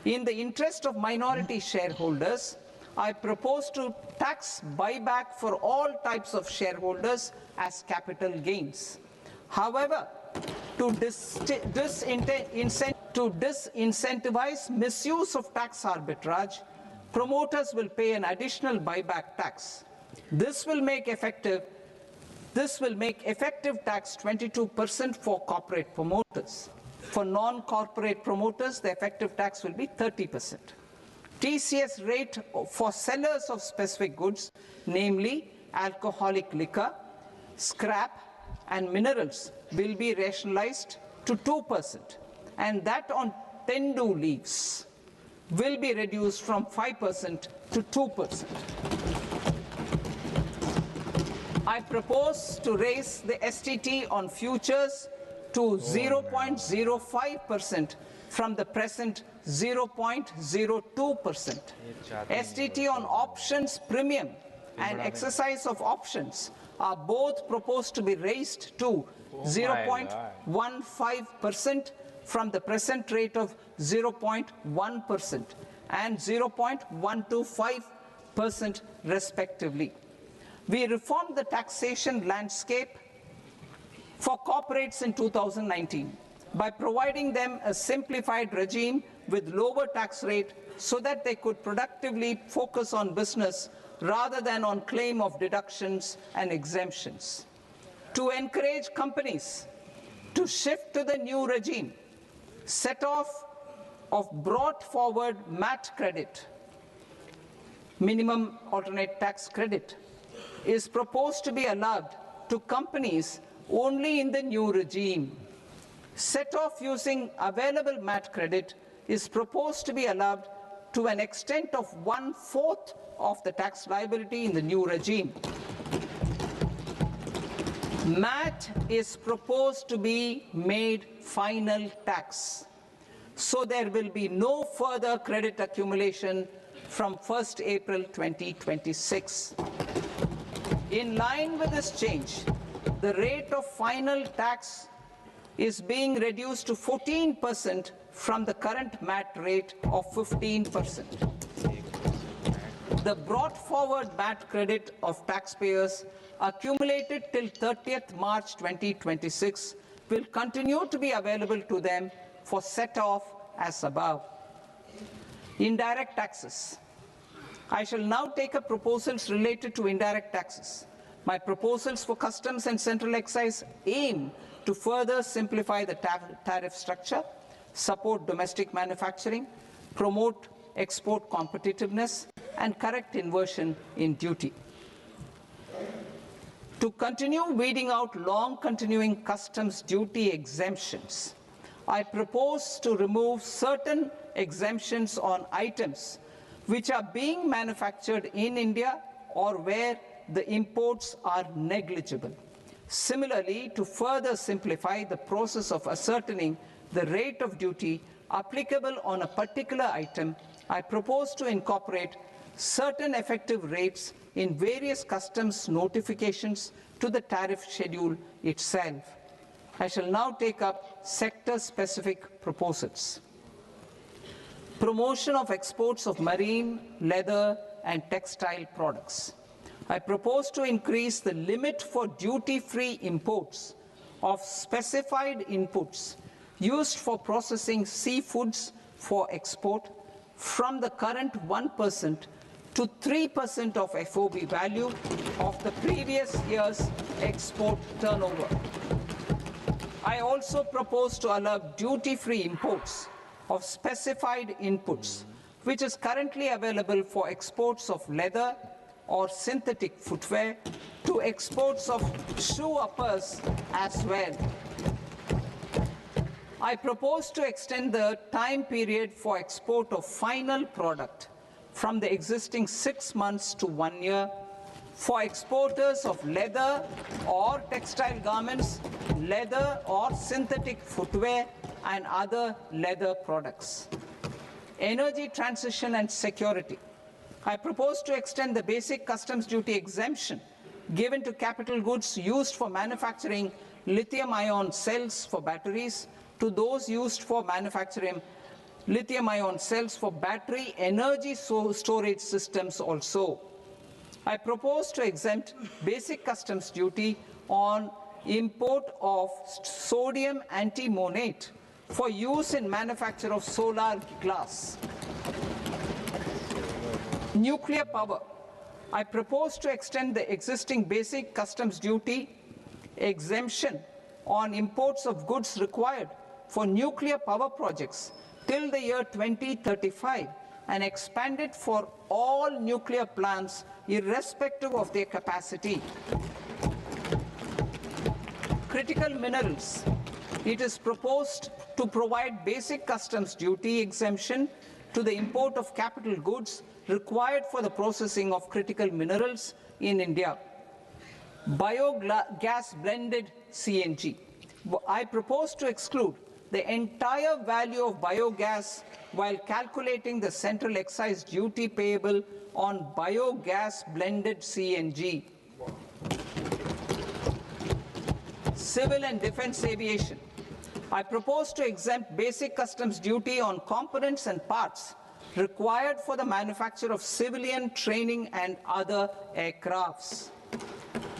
In the interest of minority shareholders, I propose to tax buyback for all types of shareholders as capital gains. However, to disincentivize misuse of tax arbitrage, promoters will pay an additional buyback tax. This will make effective tax 22% for corporate promoters. For non-corporate promoters, the effective tax will be 30%. TCS rate for sellers of specific goods, namely alcoholic liquor, scrap, and minerals, will be rationalized to 2%, and that on tendu leaves will be reduced from 5% to 2%. I propose to raise the STT on futures to 0.05% from the present 0.02%. STT on options premium and exercise of options are both proposed to be raised to 0.15% from the present rate of 0.1% and 0.125% respectively. We reformed the taxation landscape for corporates in 2019 by providing them a simplified regime with lower tax rate so that they could productively focus on business rather than on claim of deductions and exemptions. To encourage companies to shift to the new regime, set-off of brought forward MAT credit, minimum alternate tax credit, is proposed to be allowed to companies only in the new regime. Set-off using available MAT credit is proposed to be allowed to an extent of 1/4 of the tax liability in the new regime. MAT is proposed to be made final tax, so there will be no further credit accumulation from 1st April 2026. In line with this change, the rate of final tax is being reduced to 14% from the current MAT rate of 15%. The brought forward MAT credit of taxpayers accumulated till 30th March 2026 will continue to be available to them for set-off as above. Indirect taxes. I shall now take up proposals related to indirect taxes. My proposals for customs and central excise aim to further simplify the tariff structure, support domestic manufacturing, promote export competitiveness, and correct inversion in duty. To continue weeding out long continuing customs duty exemptions, I propose to remove certain exemptions on items which are being manufactured in India or where the imports are negligible. Similarly, to further simplify the process of ascertaining the rate of duty applicable on a particular item, I propose to incorporate certain effective rates in various customs notifications to the tariff schedule itself. I shall now take up sector-specific proposals. Promotion of exports of marine, leather, and textile products. I propose to increase the limit for duty-free imports of specified inputs used for processing seafoods for export from the current 1% to 3% of FOB value of the previous year's export turnover. I also propose to allow duty-free imports of specified inputs, which is currently available for exports of leather or synthetic footwear, to exports of shoe uppers as well. I propose to extend the time period for export of final product from the existing 6 months to 1 year for exporters of leather or textile garments, leather or synthetic footwear, and other leather products. Energy transition and security. I propose to extend the basic customs duty exemption given to capital goods used for manufacturing lithium-ion cells for batteries to those used for manufacturing lithium-ion cells for battery energy storage systems also. I propose to exempt basic customs duty on import of sodium antimonate for use in manufacture of solar glass. Nuclear power. I propose to extend the existing basic customs duty exemption on imports of goods required for nuclear power projects till the year 2035 and expand it for all nuclear plants irrespective of their capacity. Critical minerals. It is proposed to provide basic customs duty exemption to the import of capital goods required for the processing of critical minerals in India. Biogas blended CNG. I propose to exclude the entire value of biogas while calculating the central excise duty payable on biogas blended CNG. Civil and defense aviation. I propose to exempt basic customs duty on components and parts required for the manufacture of civilian training and other aircrafts.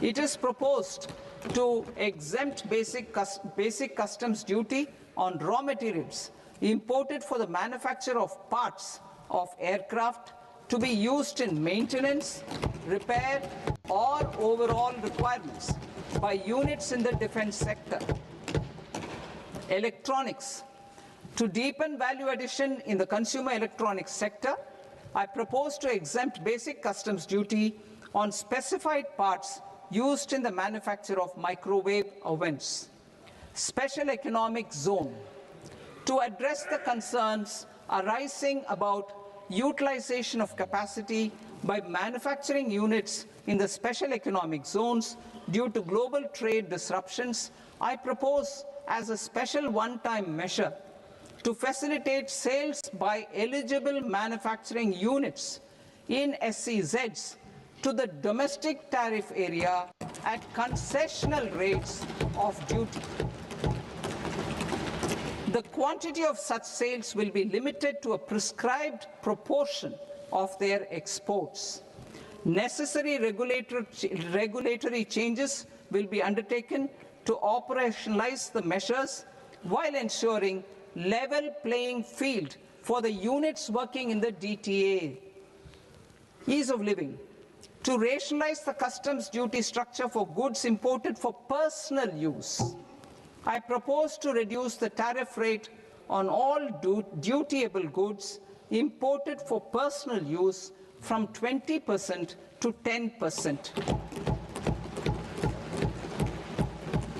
It is proposed to exempt basic customs duty on raw materials imported for the manufacture of parts of aircraft to be used in maintenance, repair, or overall requirements by units in the defense sector. Electronics. To deepen value addition in the consumer electronics sector, I propose to exempt basic customs duty on specified parts used in the manufacture of microwave ovens. Special economic zone. To address the concerns arising about utilization of capacity by manufacturing units in the special economic zones due to global trade disruptions, I propose as a special one-time measure to facilitate sales by eligible manufacturing units in SEZs to the domestic tariff area at concessional rates of duty. The quantity of such sales will be limited to a prescribed proportion of their exports. Necessary regulatory changes will be undertaken to operationalize the measures while ensuring level playing field for the units working in the DTA. Ease of living. To rationalize the customs duty structure for goods imported for personal use, I propose to reduce the tariff rate on all dutiable goods imported for personal use from 20% to 10%.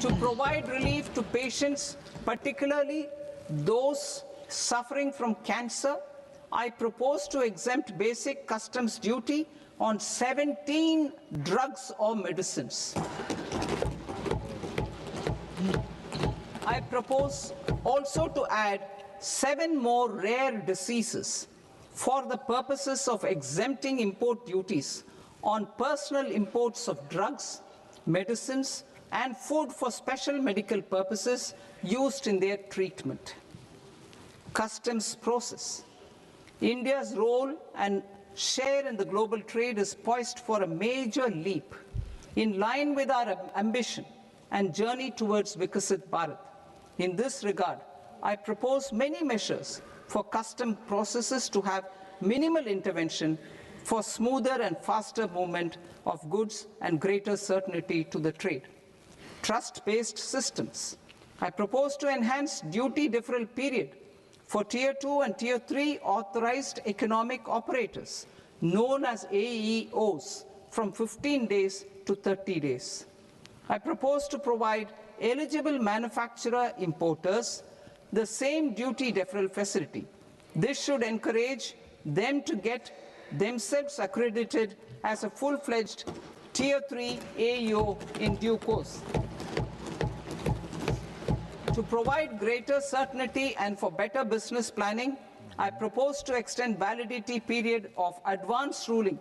To provide relief to patients, particularly those suffering from cancer, I propose to exempt basic customs duty on 17 drugs or medicines. I propose also to add 7 more rare diseases for the purposes of exempting import duties on personal imports of drugs, medicines, and food for special medical purposes used in their treatment. Customs process. India's role and share in the global trade is poised for a major leap in line with our ambition and journey towards Viksit Bharat. In this regard, I propose many measures for custom processes to have minimal intervention for smoother and faster movement of goods and greater certainty to the trade. Trust-based systems. I propose to enhance duty deferral period for Tier 2 and Tier 3 authorized economic operators, known as AEOs, from 15 days to 30 days. I propose to provide eligible manufacturer importers the same duty deferral facility. This should encourage them to get themselves accredited as a full-fledged Tier 3 AEO in due course. To provide greater certainty and for better business planning, I propose to extend validity period of advance ruling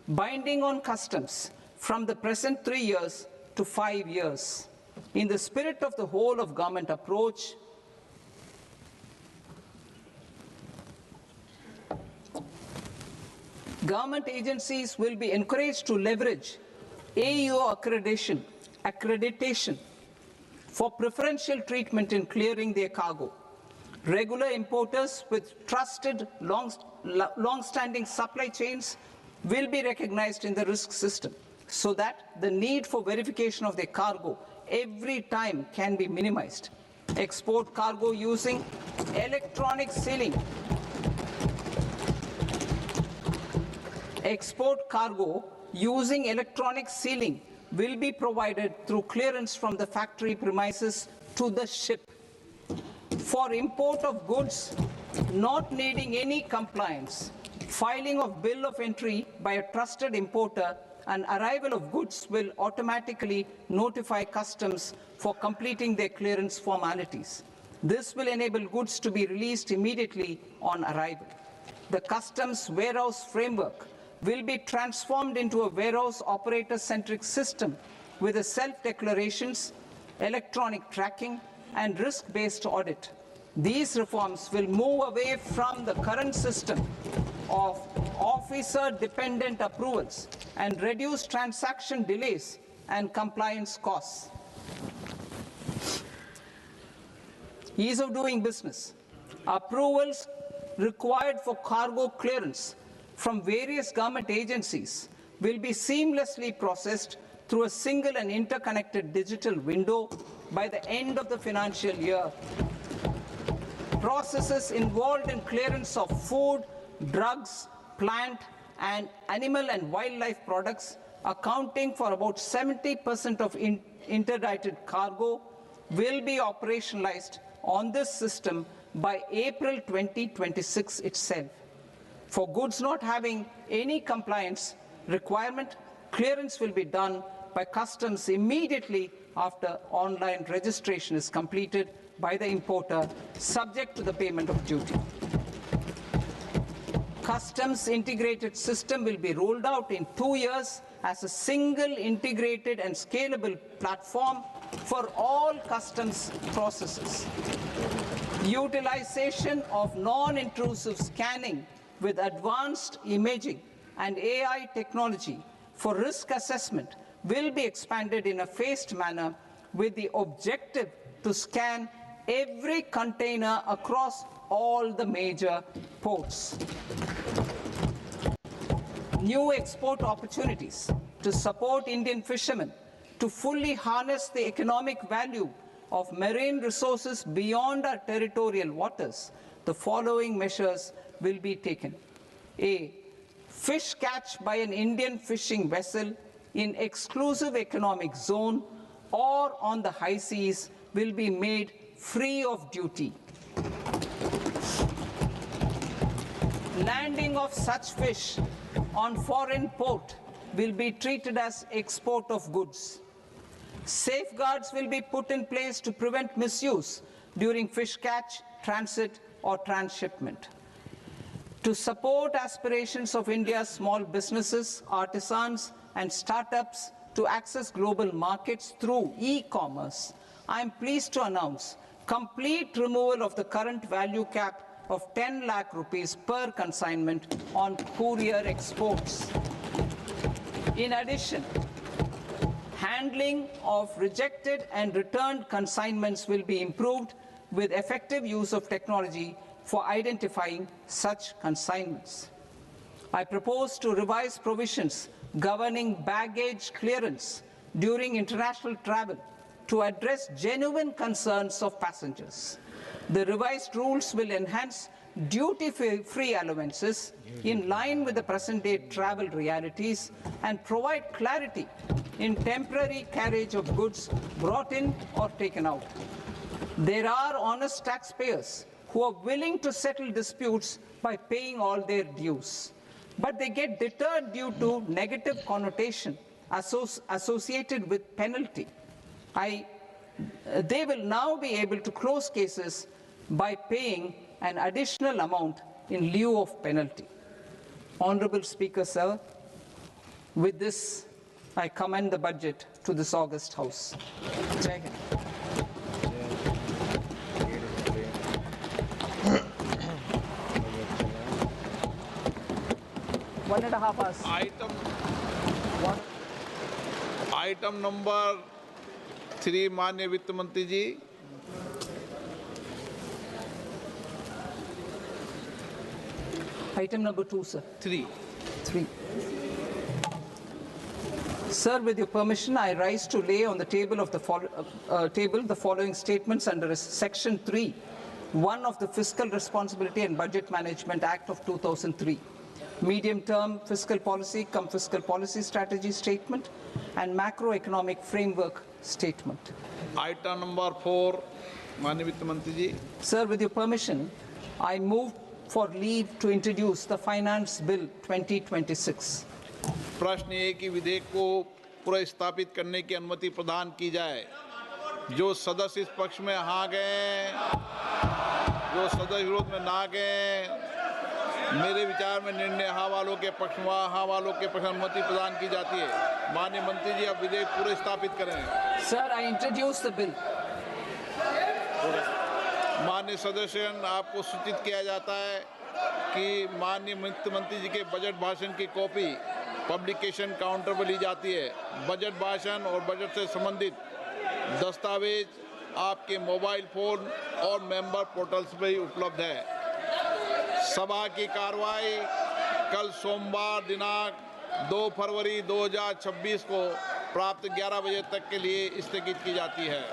binding on customs from the present 3 years to 5 years. In the spirit of the whole of government approach, government agencies will be encouraged to leverage AEO accreditation for preferential treatment in clearing their cargo. Regular importers with trusted long-standing supply chains will be recognized in the risk system so that the need for verification of their cargo every time can be minimized. Export cargo using electronic sealing. Export cargo using electronic sealing will be provided through clearance from the factory premises to the ship. For import of goods not needing any compliance, filing of bill of entry by a trusted importer an arrival of goods will automatically notify customs for completing their clearance formalities. This will enable goods to be released immediately on arrival. The customs warehouse framework will be transformed into a warehouse operator-centric system with a self-declarations, electronic tracking, and risk-based audit. These reforms will move away from the current system of officer-dependent approvals and reduce transaction delays and compliance costs. Ease of doing business. Approvals required for cargo clearance from various government agencies will be seamlessly processed through a single and interconnected digital window by the end of the financial year. Processes involved in clearance of food, drugs, plant, and animal and wildlife products, accounting for about 70% of interdicted cargo, will be operationalized on this system by April 2026 itself. For goods not having any compliance requirement, clearance will be done by customs immediately after online registration is completed by the importer, subject to the payment of duty. Customs integrated system will be rolled out in 2 years as a single integrated and scalable platform for all customs processes. Utilization of non-intrusive scanning with advanced imaging and AI technology for risk assessment will be expanded in a phased manner with the objective to scan every container across all the major ports. New export opportunities to support Indian fishermen to fully harness the economic value of marine resources beyond our territorial waters. The following measures will be taken. A. Fish catch by an Indian fishing vessel in exclusive economic zone or on the high seas will be made free of duty. Landing of such fish on foreign port will be treated as export of goods. Safeguards will be put in place to prevent misuse during fish catch, transit, or transshipment. To support aspirations of India's small businesses, artisans, and startups to access global markets through e-commerce, I am pleased to announce complete removal of the current value cap of 10 lakh rupees per consignment on courier exports. In addition, handling of rejected and returned consignments will be improved with effective use of technology for identifying such consignments. I propose to revise provisions governing baggage clearance during international travel to address genuine concerns of passengers. The revised rules will enhance duty-free allowances in line with the present-day travel realities and provide clarity in temporary carriage of goods brought in or taken out. There are honest taxpayers who are willing to settle disputes by paying all their dues, but they get deterred due to negative connotation associated with penalty. They will now be able to close cases by paying an additional amount in lieu of penalty. Honorable Speaker, sir, with this, I commend the budget to this august House. Jai Hind. 1.5 hours. Item number 3 माननीय वित्त मंत्री जी. Item number 2, sir. 3. 3. Sir, with your permission, I rise to lay on the table of the following statements under Section 3, 1 of the Fiscal Responsibility and Budget Management Act of 2003. Medium-term fiscal policy, fiscal policy strategy statement, and macroeconomic framework statement. Item number 4, माननीय वित्त मंत्री जी. Sir, with your permission, I move for leave to introduce the Finance Bill 2026. प्रश्न ये कि विधेयक को पुनर्स्थापित करने की अनुमति प्रदान की जाए। जो सदस्य इस पक्ष में हाँ गए, जो सदस्य विरोध में ना गए, मेरे विचार में निर्णय हाँ वालों के पक्ष में, हाँ वालों के पक्ष में अनुमति प्रदान की जाती है। माननीय मंत्री जी, अब विधेयक पुनर्स्थापित करें। Sir, I introduce the bill. माननीय सदस्यगण, आपको सूचित किया जाता है कि माननीय मंत्री जी के बजट भाषण की कॉपी पब्लिकेशन काउंटर पर ली जाती है। बजट भाषण और बजट से संबंधित दस्तावेज आपके मोबाइल फोन और मेंबर पोर्टल्स पर ही उपलब्ध है। सभा की कार्रवाई कल सोमवार दिनांक 2 फरवरी 2026 को प्राप्त 11 बजे तक के लिए स्थगित की जाती है।